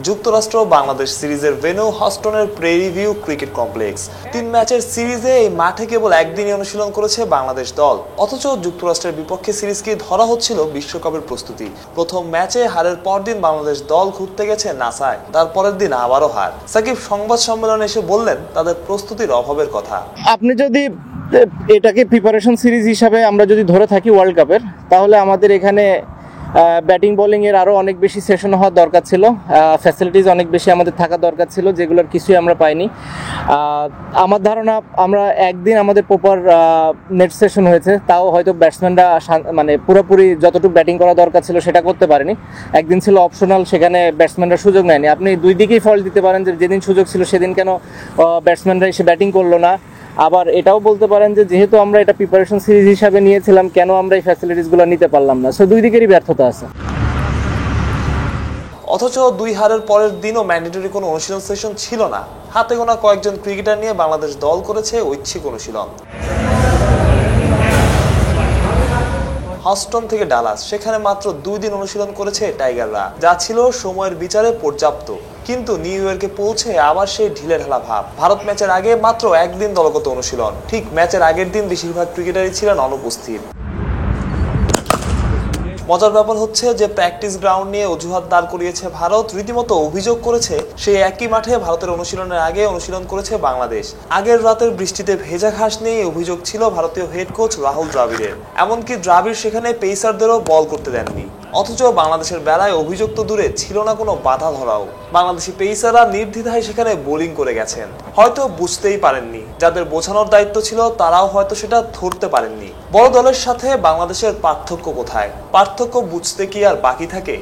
যুক্তরাষ্ট্র বাংলাদেশ সিরিজের ভেন্যু হস্টনের প্রেরি ভিউ ক্রিকেট কমপ্লেক্স। 3 ম্যাচের সিরিজে এই মাঠে কেবল একদিনই অনুশীলন করেছে বাংলাদেশ দল। অথচ যুক্তরাষ্ট্রের বিপক্ষে সিরিজকে ধরা হচ্ছিল বিশ্বকাপের প্রস্তুতি। প্রথম ম্যাচে হারের পরদিন বাংলাদেশ দল ঘুরতে গেছে নাসায়, তারপরের দিন আবারও হার। সাকিব সংবাদ সম্মেলনে এসে বললেন তাদের প্রস্তুতির অভাবের কথা। আপনি যদি এটাকে প্রিপারেশন সিরিজ হিসাবে আমরা যদি ধরে থাকি ওয়ার্ল্ড কাপের, তাহলে আমাদের এখানে ব্যাটিং বোলিং এর আরো অনেক বেশি সেশন হওয়ার দরকার ছিল, ফ্যাসিলিটিস অনেক বেশি আমাদের থাকা দরকার ছিল, যেগুলোর কিছুই আমরা পাইনি। আমার ধারণা আমরা একদিন আমাদের প্রপার নেট সেশন হয়েছে, তাও হয়তো ব্যাটসম্যানরা মানে পুরোপুরি যতটুকু ব্যাটিং করা দরকার ছিল সেটা করতে পারেনি। একদিন ছিল অপশনাল, সেখানে ব্যাটসম্যানরা সুযোগ নেয়নি। আপনি দুই দিকেই ফল্ট দিতে পারেন যে যেদিন সুযোগ ছিল সেদিন কেন ব্যাটসম্যানরা এসে ব্যাটিং করলো না। আবার এটাও বলতে পারেন যে যেহেতু আমরা এটা প্রিপারেশন সিরিজ হিসাবে নিয়েছিলাম, কেন আমরা এই ফ্যাসিলিটিসগুলো নিতে পারলাম না। সো দুই দিকেরই ব্যর্থতা আছে। অথচ 2 হারের পরের দিনও ম্যান্ডেটরি কোনো অনুশীলন সেশন ছিল না। হাতে গোনা কয়েকজন ক্রিকেটার নিয়ে বাংলাদেশ দল করেছে ঐচ্ছিক অনুশীলন। হস্টন থেকে ডালাস, সেখানে মাত্র 2 দিন অনুশীলন করেছে টাইগাররা, যা ছিল সময়ের বিচারে পর্যাপ্ত। কিন্তু নিউ ইয়র্কে পৌঁছে আবার সেই ঢিলে ঢালা ভাব। ভারত ম্যাচের আগে মাত্র একদিন দলগত অনুশীলন। ঠিক ম্যাচের আগের দিন বেশিরভাগ ক্রিকেটারই ছিলেন অনুপস্থিত। মজার ব্যাপার হচ্ছে যে প্র্যাকটিস গ্রাউন্ড নিয়ে অজুহাত দাঁড় করিয়েছে ভারত, রীতিমতো অভিযোগ করেছে সেই একই মাঠে ভারতের অনুশীলনের আগে অনুশীলন করেছে বাংলাদেশ। আগের রাতের বৃষ্টিতে ভেজা ঘাস নিয়ে অভিযোগ ছিল ভারতীয় হেড কোচ রাহুল দ্রাবিড়ের। এমনকি দ্রাবিড় সেখানে পেসারদেরও বল করতে দেননি। অথচ বাংলাদেশের বেলায় অভিযোগ তো দূরে, ছিল না কোনো বাধা ধরাও। বাংলাদেশি পেসাররা নির্দ্বিধায় সেখানে বোলিং করে গেছেন। হয়তো বুঝতেই পারেননি, যাদের বোঝানোর দায়িত্ব ছিল তারাও হয়তো সেটা ধরতে পারেননি। বড় দলের সাথে বাংলাদেশের পার্থক্য কোথায়? পার্থক্য বুঝতে কি আর বাকি থাকে?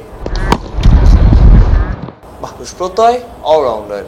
মাহফুজ প্রত্যয়, অলরাউন্ডার।